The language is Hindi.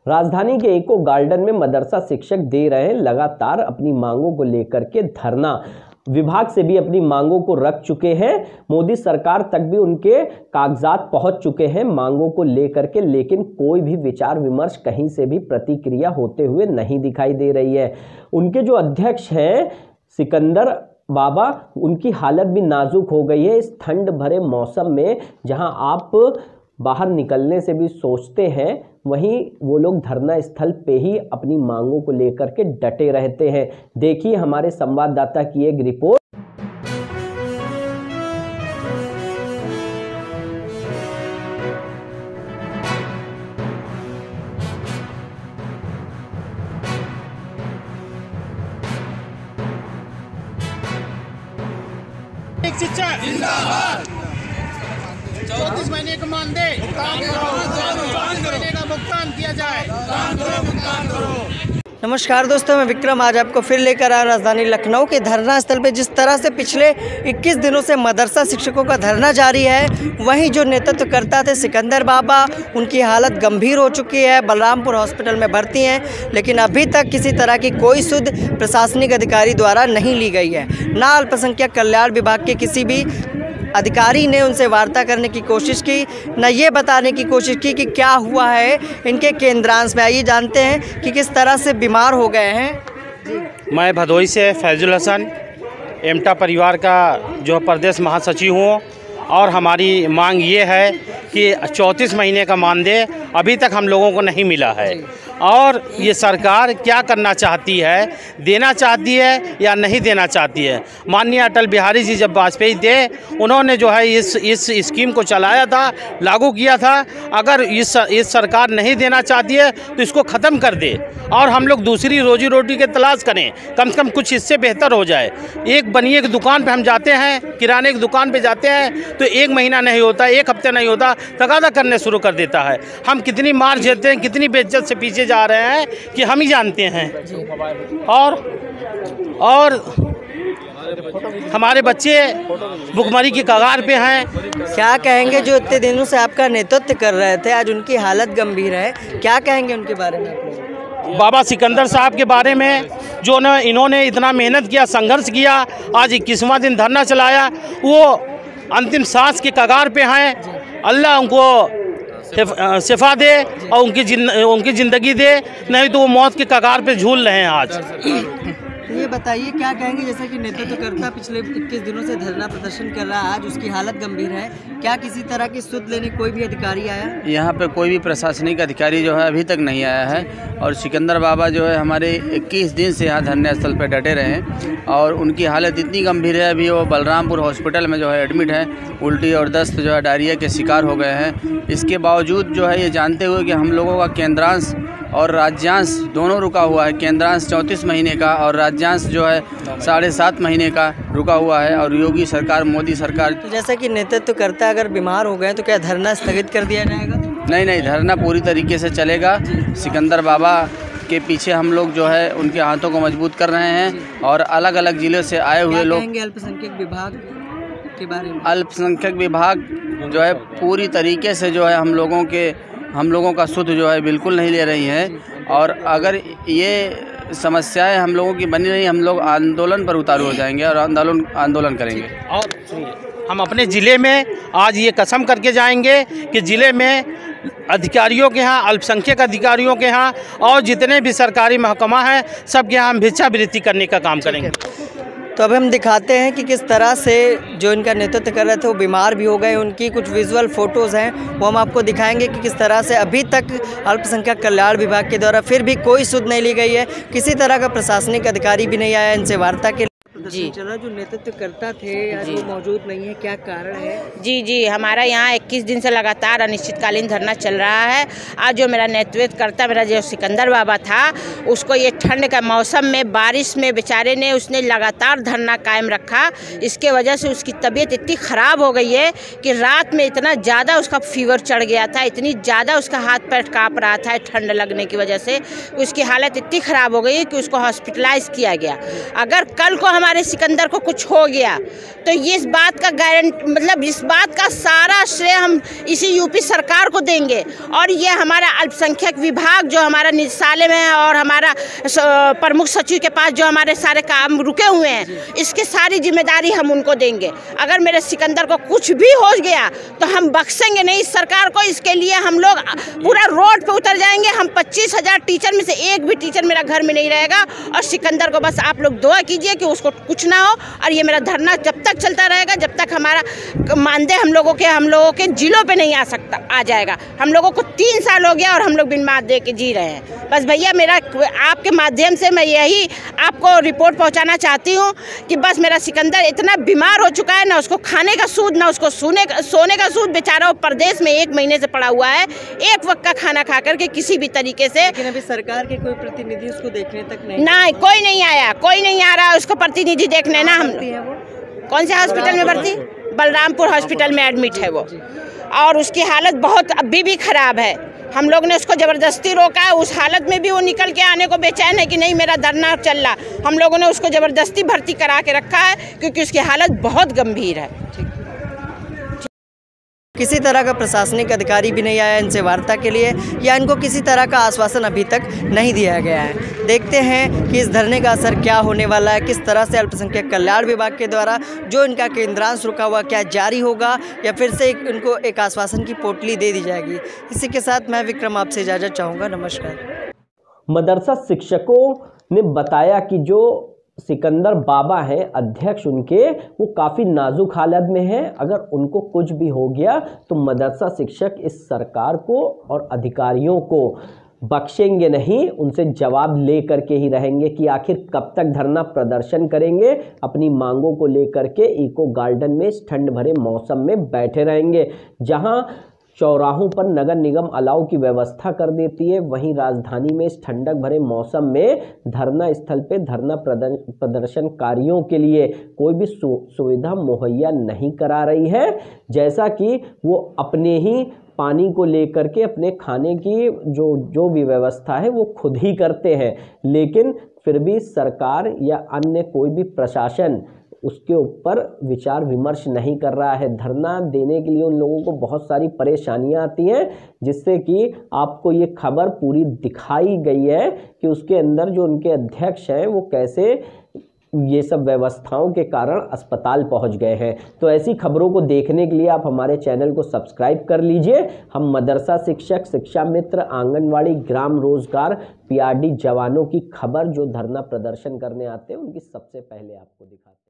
राजधानी के इको गार्डन में मदरसा शिक्षक दे रहे हैं लगातार अपनी मांगों को लेकर के धरना। विभाग से भी अपनी मांगों को रख चुके हैं, मोदी सरकार तक भी उनके कागजात पहुंच चुके हैं मांगों को लेकर के, लेकिन कोई भी विचार विमर्श कहीं से भी प्रतिक्रिया होते हुए नहीं दिखाई दे रही है। उनके जो अध्यक्ष हैं सिकंदर बाबा, उनकी हालत भी नाजुक हो गई है इस ठंड भरे मौसम में, जहां आप बाहर निकलने से भी सोचते हैं, वहीं वो लोग धरना स्थल पे ही अपनी मांगों को लेकर के डटे रहते हैं। देखिए हमारे संवाददाता की एक रिपोर्ट। शिक्षा जिंदाबाद। 34 महीने का मानदेय महीने का भुगतान किया जाए। नमस्कार दोस्तों, मैं विक्रम आज आपको फिर लेकर आया राजधानी लखनऊ के धरना स्थल पे। जिस तरह से पिछले 21 दिनों से मदरसा शिक्षकों का धरना जारी है, वहीं जो नेतृत्व करता थे सिकंदर बाबा, उनकी हालत गंभीर हो चुकी है, बलरामपुर हॉस्पिटल में भर्ती हैं, लेकिन अभी तक किसी तरह की कोई सुध प्रशासनिक अधिकारी द्वारा नहीं ली गई है। ना अल्पसंख्यक कल्याण विभाग के किसी भी अधिकारी ने उनसे वार्ता करने की कोशिश की, न ये बताने की कोशिश की कि क्या हुआ है इनके केंद्रांश में। आइए जानते हैं कि किस तरह से बीमार हो गए हैं। मैं भदोई से फैजुल हसन एमटा परिवार का जो प्रदेश महासचिव हूँ, और हमारी मांग ये है कि 34 महीने का मानदेय अभी तक हम लोगों को नहीं मिला है, और ये सरकार क्या करना चाहती है, देना चाहती है या नहीं देना चाहती है। माननीय अटल बिहारी जी जब वाजपेयी थे, उन्होंने जो है इस स्कीम को चलाया था, लागू किया था। अगर इस सरकार नहीं देना चाहती है तो इसको ख़त्म कर दे और हम लोग दूसरी रोजी रोटी की तलाश करें, कम से कम कुछ इससे बेहतर हो जाए। एक बनिए की दुकान पे हम जाते हैं, किराने की दुकान पे जाते हैं तो 1 महीना नहीं होता, 1 हफ्ते नहीं होता, तगादा करने शुरू कर देता है। हम कितनी मार झेलते हैं, कितनी बेइज्जत से पीछे जा रहे हैं कि हम ही जानते हैं। और हमारे बच्चे भुखमरी की कगार पे हैं। क्या कहेंगे जो इतने दिनों से आपका नेतृत्व कर रहे थे, आज उनकी हालत गंभीर है, क्या कहेंगे उनके बारे में आप लोग? बाबा सिकंदर साहब के बारे में जो न इन्होंने इतना मेहनत किया, संघर्ष किया, आज 21वां दिन धरना चलाया, वो अंतिम सांस के कगार पे हैं। अल्लाह उनको शिफा दे और उनकी ज़िंदगी दे, नहीं तो वो मौत के कगार पे झूल रहे हैं आज। ये बताइए क्या कहेंगे, जैसे कि नेतृत्वकर्ता पिछले 21 दिनों से धरना प्रदर्शन कर रहा है, आज उसकी हालत गंभीर है, क्या किसी तरह की सुध लेने कोई भी अधिकारी आया? यहाँ पे कोई भी प्रशासनिक अधिकारी जो है अभी तक नहीं आया है, और सिकंदर बाबा जो है हमारे 21 दिन से यहाँ धरने स्थल पर डटे रहे हैं, और उनकी हालत इतनी गंभीर है, अभी वो बलरामपुर हॉस्पिटल में जो है एडमिट है, उल्टी और दस्त जो है डायरिया के शिकार हो गए हैं। इसके बावजूद जो है ये जानते हुए कि हम लोगों का केंद्रांश और राज्यांश दोनों रुका हुआ है, केंद्रांश 34 महीने का और राज्यांश जो है 7.5 महीने का रुका हुआ है, और योगी सरकार, मोदी सरकार। तो जैसा कि नेतृत्व करता अगर बीमार हो गए तो क्या धरना स्थगित कर दिया जाएगा? नहीं, धरना पूरी तरीके से चलेगा। सिकंदर बाबा के पीछे हम लोग जो है उनके हाथों को मजबूत कर रहे हैं, और अलग अलग ज़िलों से आए हुए लोग। अल्पसंख्यक विभाग के बारे में? अल्पसंख्यक विभाग जो है पूरी तरीके से जो है हम लोगों का सुध जो है बिल्कुल नहीं ले रही हैं, और अगर ये समस्याएं हम लोगों की बनी रही, हम लोग आंदोलन पर उतारू हो जाएंगे और आंदोलन करेंगे। और हम अपने ज़िले में आज ये कसम करके जाएंगे कि ज़िले में अधिकारियों के यहाँ, अल्पसंख्यक अधिकारियों के यहाँ और जितने भी सरकारी महकमा हैं, सबके यहाँ हम भिक्षावृत्ति करने का काम करेंगे। तो अब हम दिखाते हैं कि किस तरह से जो इनका नेतृत्व कर रहे थे वो बीमार भी हो गए। उनकी कुछ विजुअल फ़ोटोज़ हैं, वो हम आपको दिखाएंगे कि किस तरह से अभी तक अल्पसंख्यक कल्याण विभाग के द्वारा फिर भी कोई सुध नहीं ली गई है, किसी तरह का प्रशासनिक अधिकारी भी नहीं आया इनसे वार्ता के। जी चला, जो नेतृत्व करता थे आज वो मौजूद नहीं है, क्या कारण है? जी हमारा यहाँ 21 दिन से लगातार अनिश्चितकालीन धरना चल रहा है। आज जो मेरा नेतृत्व करता, मेरा जो सिकंदर बाबा था, उसको ये ठंड का मौसम में, बारिश में बेचारे ने उसने लगातार धरना कायम रखा। इसके वजह से उसकी तबीयत इतनी ख़राब हो गई है कि रात में इतना ज़्यादा उसका फीवर चढ़ गया था, इतनी ज़्यादा उसका हाथ पैर काँप रहा था ठंड लगने की वजह से। उसकी हालत इतनी ख़राब हो गई कि उसको हॉस्पिटलाइज किया गया। अगर कल को हमारे हमारे सिकंदर को कुछ हो गया तो ये इस बात का गारंटी मतलब इस बात का सारा श्रेय हम इसी यूपी सरकार को देंगे। और ये हमारा अल्पसंख्यक विभाग जो हमारा निदेशालय में है और हमारा प्रमुख सचिव के पास जो हमारे सारे काम रुके हुए हैं, इसकी सारी जिम्मेदारी हम उनको देंगे। अगर मेरे सिकंदर को कुछ भी हो गया तो हम बख्शेंगे नहीं इस सरकार को। इसके लिए हम लोग पूरा रोड पे उतर जाएंगे। हम 25,000 टीचर में से एक भी टीचर मेरा घर में नहीं रहेगा। और सिकंदर को बस आप लोग दुआ कीजिए कि उसको कुछ ना हो। और ये मेरा धरना जब तक चलता रहेगा जब तक हमारा मानदेय हम लोगों के जिलों पे नहीं आ जाएगा। हम लोगों को 3 साल हो गया और हम लोग बिन मानदेय के जी रहे हैं। बस भैया मेरा आपके माध्यम से मैं यही आपको रिपोर्ट पहुंचाना चाहती हूं कि बस मेरा सिकंदर इतना बीमार हो चुका है, ना उसको खाने का सूद ना उसको सोने का सूद। बेचारा वो प्रदेश में 1 महीने से पड़ा हुआ है, एक वक्त का खाना खा करके किसी भी तरीके से। लेकिन अभी सरकार के कोई प्रतिनिधि उसको देखने तक नहीं कोई नहीं आया, कोई नहीं आ रहा उसको प्रतिनिधि देखने। ना हम कौन से हॉस्पिटल में भर्ती? बलरामपुर हॉस्पिटल में एडमिट है वो, और उसकी हालत बहुत अभी भी खराब है। हम लोग ने उसको ज़बरदस्ती रोका है, उस हालत में भी वो निकल के आने को बेचैन है कि नहीं मेरा धरना चल रहा। हम लोगों ने उसको ज़बरदस्ती भर्ती करा के रखा है क्योंकि उसकी हालत बहुत गंभीर है। किसी तरह का प्रशासनिक अधिकारी भी नहीं आया इनसे वार्ता के लिए, या इनको किसी तरह का आश्वासन अभी तक नहीं दिया गया है। देखते हैं कि इस धरने का असर क्या होने वाला है, किस तरह से अल्पसंख्यक कल्याण विभाग के द्वारा जो इनका केंद्रांश रुका हुआ क्या जारी होगा, या फिर से इनको एक आश्वासन की पोटली दे दी जाएगी। इसी के साथ मैं विक्रम आपसे इजाज़त चाहूँगा। नमस्कार। मदरसा शिक्षकों ने बताया कि जो सिकंदर बाबा हैं अध्यक्ष उनके, वो काफ़ी नाजुक हालत में हैं। अगर उनको कुछ भी हो गया तो मदरसा शिक्षक इस सरकार को और अधिकारियों को बख्शेंगे नहीं, उनसे जवाब ले करके ही रहेंगे कि आखिर कब तक धरना प्रदर्शन करेंगे। अपनी मांगों को लेकर के इको गार्डन में इस ठंड भरे मौसम में बैठे रहेंगे। जहां चौराहों पर नगर निगम अलाव की व्यवस्था कर देती है, वहीं राजधानी में इस ठंडक भरे मौसम में धरना स्थल पे धरना प्रदर्शनकारियों के लिए कोई भी सुविधा मुहैया नहीं करा रही है। जैसा कि वो अपने ही पानी को लेकर के अपने खाने की जो भी व्यवस्था है वो खुद ही करते हैं, लेकिन फिर भी सरकार या अन्य कोई भी प्रशासन उसके ऊपर विचार विमर्श नहीं कर रहा है। धरना देने के लिए उन लोगों को बहुत सारी परेशानियां आती हैं, जिससे कि आपको ये खबर पूरी दिखाई गई है कि उसके अंदर जो उनके अध्यक्ष हैं वो कैसे ये सब व्यवस्थाओं के कारण अस्पताल पहुंच गए हैं। तो ऐसी खबरों को देखने के लिए आप हमारे चैनल को सब्सक्राइब कर लीजिए। हम मदरसा शिक्षक, शिक्षा मित्र, आंगनवाड़ी, ग्राम रोजगार, पीआरडी जवानों की खबर जो धरना प्रदर्शन करने आते हैं उनकी सबसे पहले आपको दिखाते हैं।